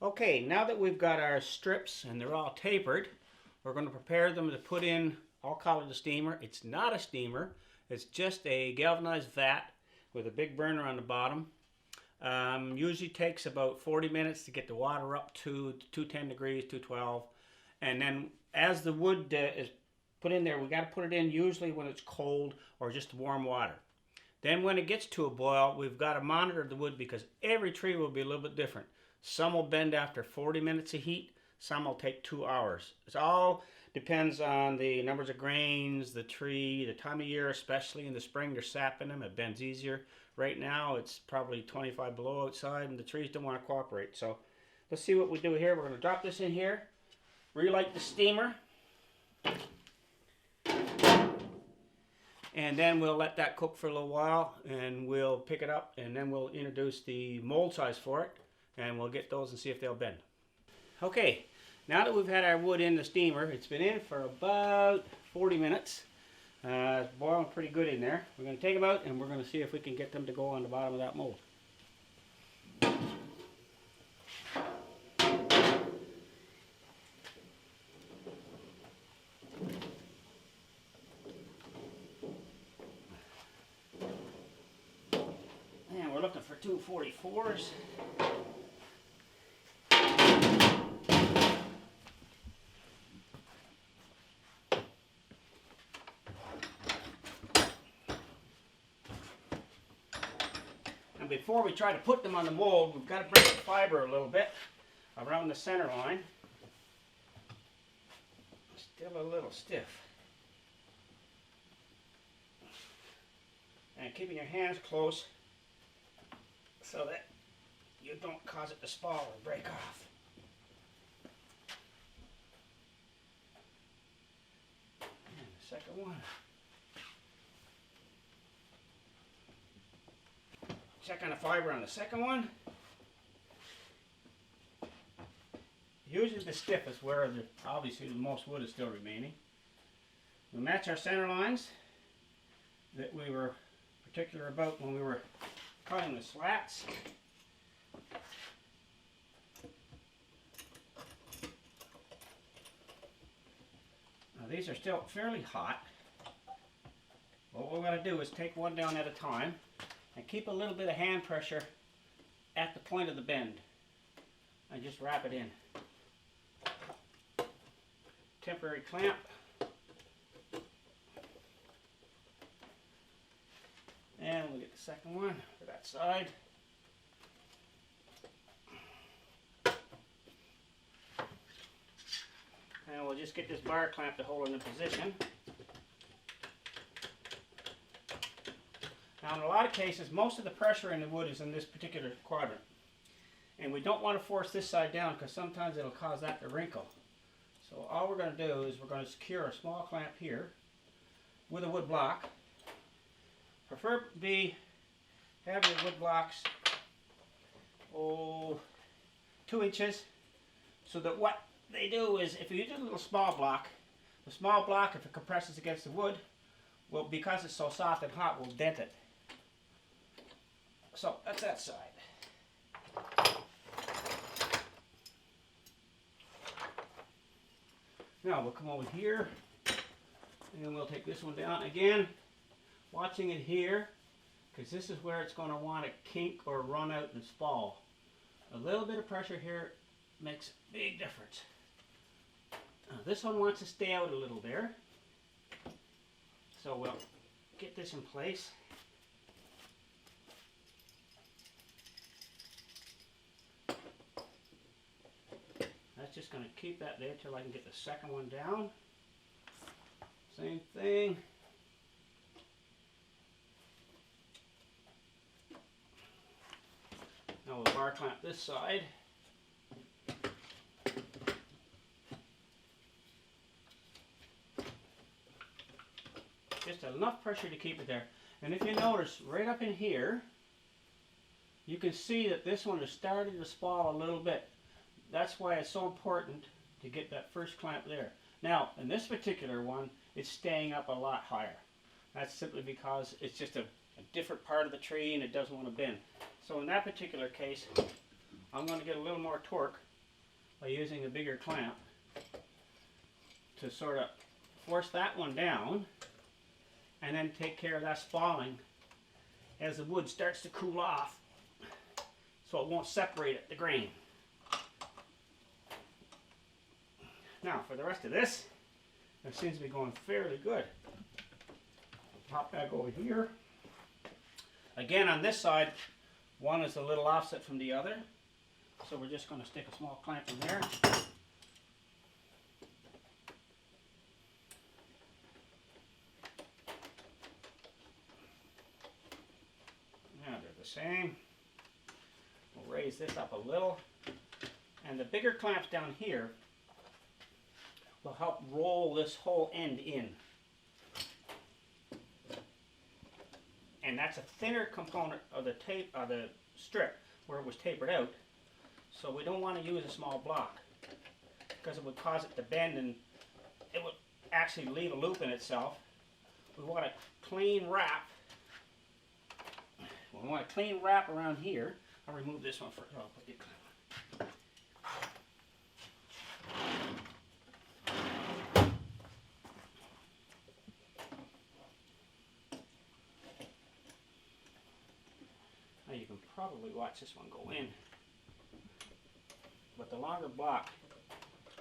Okay, now that we've got our strips and they're all tapered, we're going to prepare them to put in, I'll call it a steamer. It's not a steamer, it's just a galvanized vat with a big burner on the bottom. Usually takes about 40 minutes to get the water up to 210 degrees, 212. And then as the wood is put in there, we got to put it in usually when it's cold or just warm water. Then when it gets to a boil, we've got to monitor the wood because every tree will be a little bit different. Some will bend after 40 minutes of heat, some will take 2 hours. It all depends on the numbers of grains, the tree, the time of year, especially in the spring, there's sap in them, it bends easier. Right now it's probably 25 below outside and the trees don't want to cooperate. So let's see what we do here. We're going to drop this in here, relight the steamer, and then we'll let that cook for a little while and we'll pick it up and then we'll introduce the mold size for it and we'll get those and see if they'll bend. Okay, now that we've had our wood in the steamer, it's been in for about 40 minutes. It's boiling pretty good in there. We're going to take them out and we're going to see if we can get them to go on the bottom of that mold. And we're looking for 244s. And before we try to put them on the mold, we've got to break the fiber a little bit around the center line. Still a little stiff. And keeping your hands close so that you don't cause it to spall or break off. And the second one. Check on the fiber on the second one. Usually the stiffest where obviously the most wood is still remaining. We match our center lines that we were particular about when we were cutting the slats. Now these are still fairly hot. What we're going to do is take one down at a time and keep a little bit of hand pressure at the point of the bend and just wrap it in. Temporary clamp. And we'll get the second one for that side. And we'll just get this bar clamp to hold it in position. Now in a lot of cases, most of the pressure in the wood is in this particular quadrant. And we don't want to force this side down because sometimes it'll cause that to wrinkle. So all we're going to do is we're going to secure a small clamp here with a wood block. Preferably have your wood blocks 2 inches, so that what they do is if you use a little small block, the small block, if it compresses against the wood, well, because it's so soft and hot, will dent it. So that's that side. Now we'll come over here and we'll take this one down again, watching it here because this is where it's going to want to kink or run out and spall. A little bit of pressure here makes a big difference. Now, this one wants to stay out a little there, so we'll get this in place. That's just going to keep that there till I can get the second one down. Same thing. Now we'll bar clamp this side. Just enough pressure to keep it there. And if you notice, right up in here, you can see that this one is starting to spall a little bit. That's why it's so important to get that first clamp there. Now, in this particular one, it's staying up a lot higher. That's simply because it's just a different part of the tree and it doesn't want to bend. So in that particular case, I'm going to get a little more torque by using a bigger clamp to sort of force that one down and then take care of that spalling as the wood starts to cool off so it won't separate at the grain. Now for the rest of this, it seems to be going fairly good. Pop back over here. Again, on this side, one is a little offset from the other, so we're just going to stick a small clamp in there. Now they're the same. We'll raise this up a little, and the bigger clamps down here will help roll this whole end in. And that's a thinner component of the tape, of the strip where it was tapered out. So we don't want to use a small block because it would cause it to bend and it would actually leave a loop in itself. We want a clean wrap. We want a clean wrap around here. I'll remove this one first. I'll put the clamp on. Now you can probably watch this one go in. But the longer block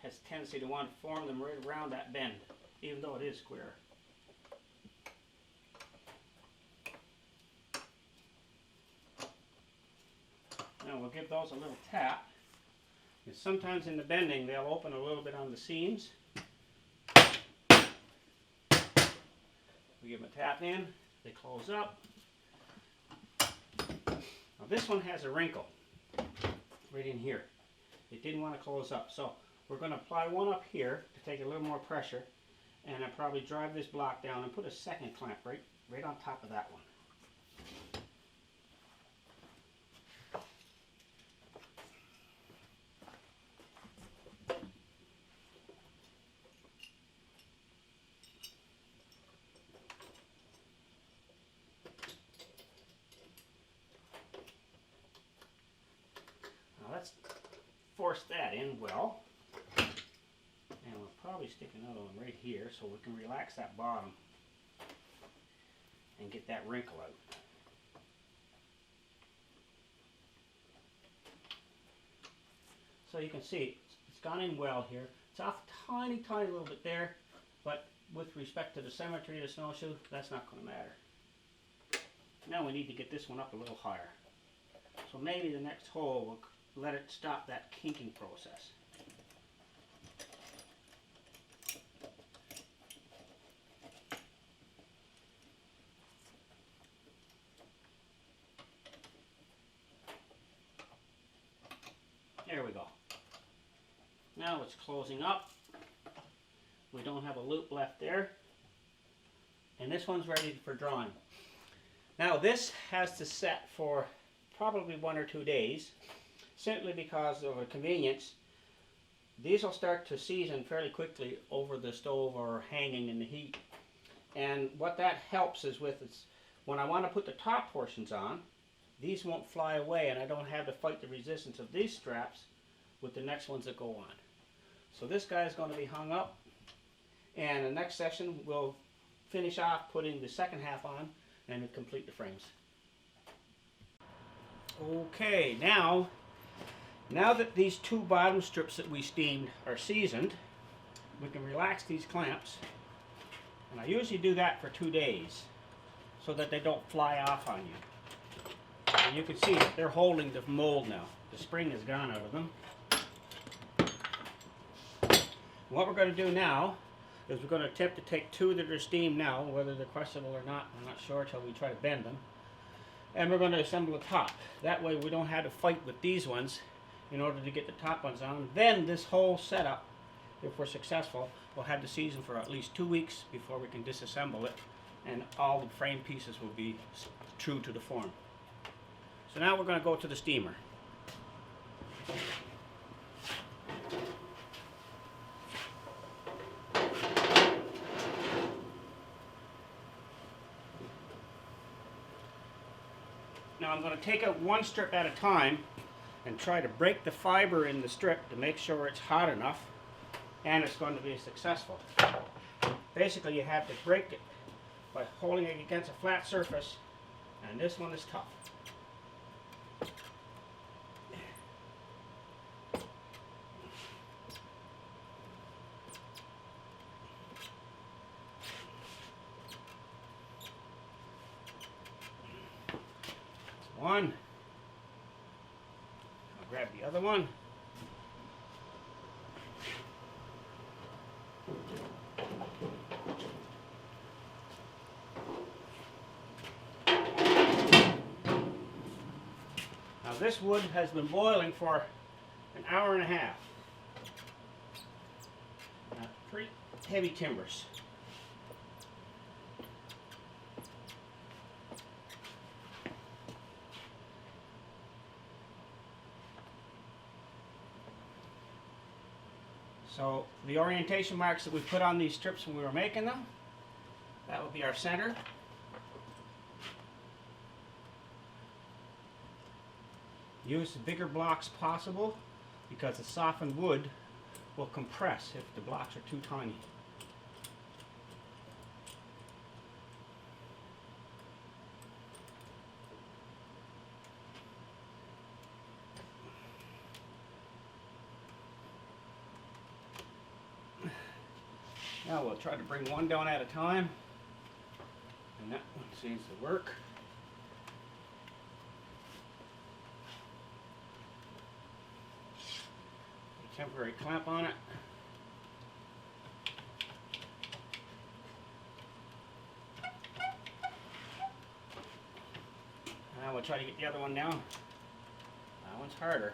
has a tendency to want to form them right around that bend, even though it is square. Now we'll give those a little tap. Because sometimes in the bending they'll open a little bit on the seams. We give them a tap in, they close up. Now this one has a wrinkle right in here. It didn't want to close up, so we're going to apply one up here to take a little more pressure, and I'll probably drive this block down and put a second clamp right on top of that one. Now let's force that in well, and we'll probably stick another one right here so we can relax that bottom and get that wrinkle out. So you can see it's gone in well here. It's off a tiny little bit there, but with respect to the symmetry of the snowshoe, that's not going to matter. Now we need to get this one up a little higher. So maybe the next hole will let it stop that kinking process. There we go. Now it's closing up. We don't have a loop left there. And this one's ready for drawing. Now this has to set for probably 1 or 2 days, simply because of a convenience. These will start to season fairly quickly over the stove or hanging in the heat. And what that helps is with is when I want to put the top portions on, these won't fly away and I don't have to fight the resistance of these straps with the next ones that go on. So this guy is going to be hung up, and the next session we'll finish off putting the second half on and complete the frames. Okay, now that these 2 bottom strips that we steamed are seasoned, we can relax these clamps. And I usually do that for 2 days so that they don't fly off on you. And you can see that they're holding the mold now. The spring is gone out of them. What we're going to do now is we're going to attempt to take 2 that are steamed now, whether they're crushable or not, I'm not sure until we try to bend them. And we're going to assemble the top. That way we don't have to fight with these ones in order to get the top ones on. Then this whole setup, if we're successful, will have to season for at least 2 weeks before we can disassemble it, and all the frame pieces will be true to the form. So now we're going to go to the steamer. Now I'm going to take out 1 strip at a time and try to break the fiber in the strip to make sure it's hot enough and it's going to be successful. Basically, you have to break it by holding it against a flat surface, and this one is tough. One. I'll grab the other one. Now this wood has been boiling for an hour and a half. Pretty heavy timbers. So the orientation marks that we put on these strips when we were making them, that will be our center. Use the bigger blocks possible because the softened wood will compress if the blocks are too tiny. Now we'll try to bring one down at a time, and that one seems to work. A temporary clamp on it. Now we'll try to get the other one down. That one's harder.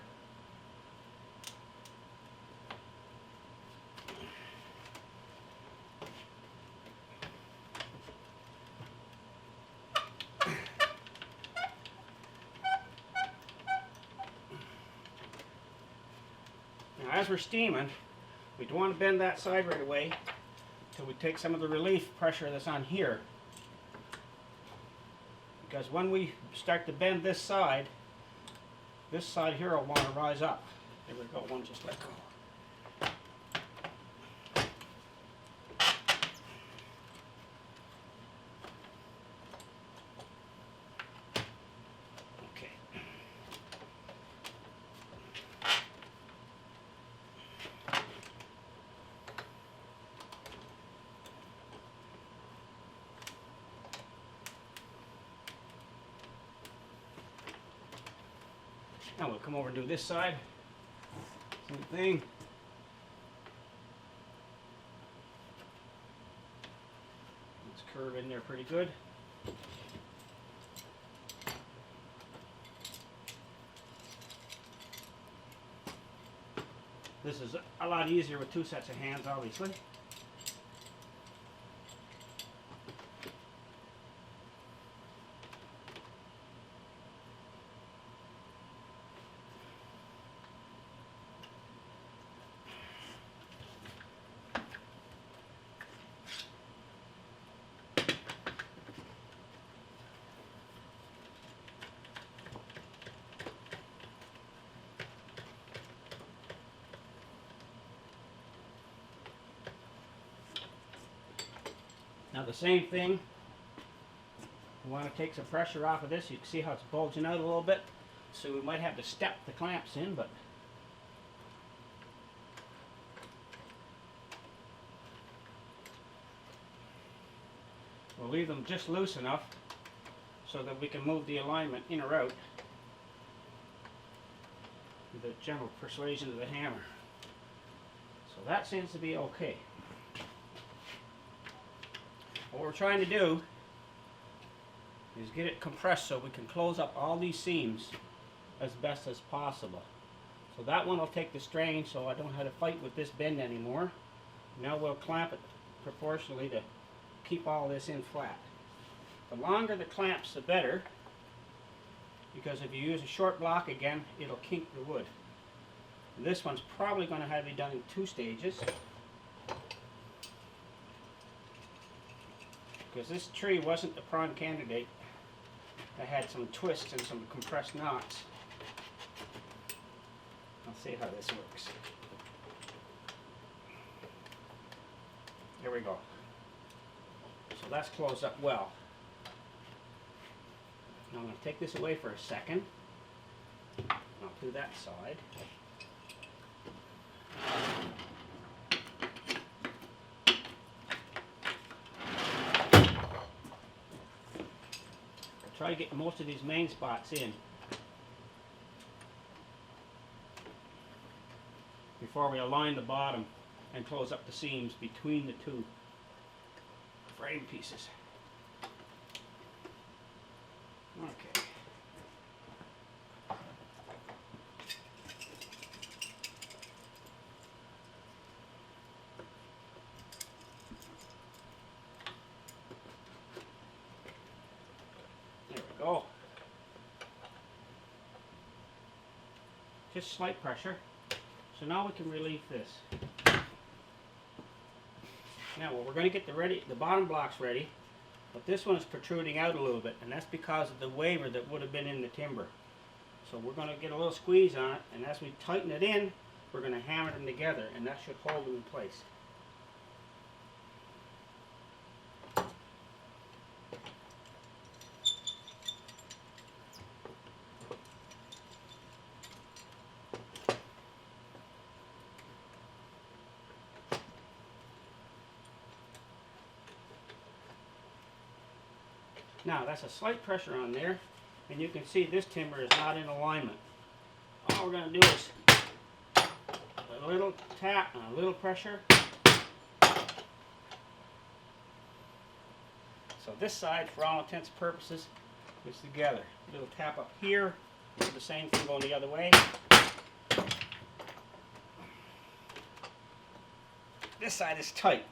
Now, as we're steaming, we don't want to bend that side right away until we take some of the relief pressure that's on here. Because when we start to bend this side here will want to rise up. There we go, one just let go. Now we'll come over and do this side. Same thing. Let's curve in there pretty good. This is a lot easier with two sets of hands, obviously. Now the same thing, we want to take some pressure off of this. You can see how it's bulging out a little bit. So we might have to step the clamps in, but we'll leave them just loose enough so that we can move the alignment in or out with the general persuasion of the hammer. So that seems to be okay. What we're trying to do is get it compressed so we can close up all these seams as best as possible. So that one will take the strain so I don't have to fight with this bend anymore. Now we'll clamp it proportionally to keep all this in flat. The longer the clamps the better, because if you use a short block again it'll kink the wood. And this one's probably going to have to be done in 2 stages. Because this tree wasn't the prime candidate. I had some twists and some compressed knots. I'll see how this works. There we go. So that's closed up well. Now I'm going to take this away for a second. I'll do that side. I'll try to get most of these main spots in before we align the bottom and close up the seams between the two frame pieces. Okay. There we go. Just slight pressure. So now we can relieve this. Now we're going to get the bottom blocks ready, but this one is protruding out a little bit, and that's because of the waver that would have been in the timber. So we're going to get a little squeeze on it, and as we tighten it in, we're going to hammer them together, and that should hold them in place. Now that's a slight pressure on there, and you can see this timber is not in alignment. All we're going to do is a little tap and a little pressure. So this side, for all intents and purposes, is together. A little tap up here, do the same thing going the other way. This side is tight.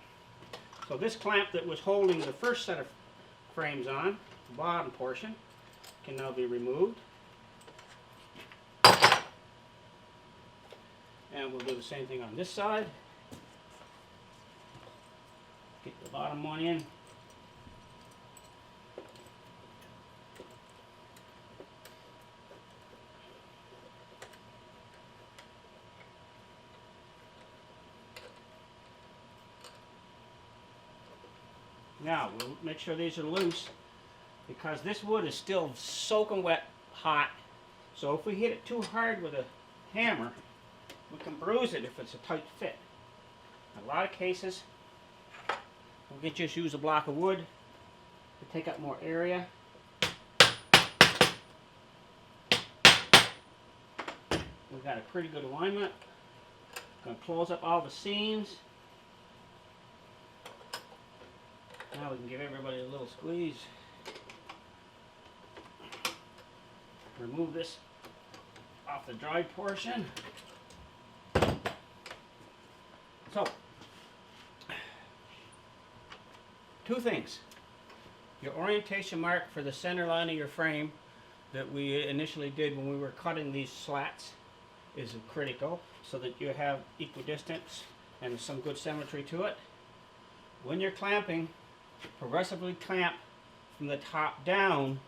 So this clamp that was holding the first set of frames on, the bottom portion, can now be removed. And we'll do the same thing on this side. Get the bottom one in. Now, we'll make sure these are loose, because this wood is still soaking wet hot. So if we hit it too hard with a hammer, we can bruise it if it's a tight fit. In a lot of cases, we can just use a block of wood to take up more area. We've got a pretty good alignment. Going to close up all the seams. Now we can give everybody a little squeeze. Remove this off the dried portion. So, two things. Your orientation mark for the center line of your frame that we initially did when we were cutting these slats is critical, so that you have equidistance and some good symmetry to it. When you're clamping, progressively clamp from the top down.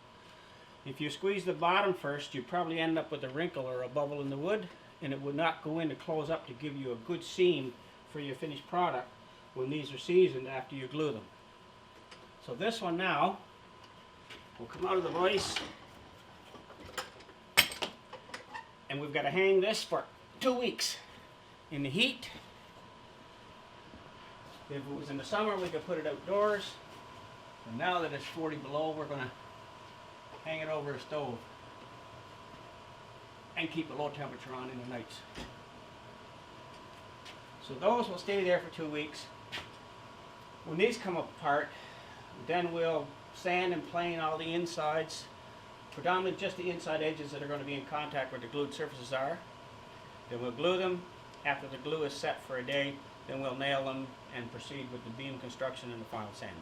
If you squeeze the bottom first, you probably end up with a wrinkle or a bubble in the wood, and it would not go in to close up to give you a good seam for your finished product when these are seasoned after you glue them. So this one now will come out of the vise, and we've got to hang this for 2 weeks in the heat. If it was in the summer, we could put it outdoors. And now that it's 40 below, we're going to hang it over a stove and keep a low temperature on in the nights. So those will stay there for 2 weeks. When these come apart, then we'll sand and plane all the insides, predominantly just the inside edges that are going to be in contact where the glued surfaces are. Then we'll glue them. After the glue is set for a day, then we'll nail them and proceed with the beam construction and the final sanding.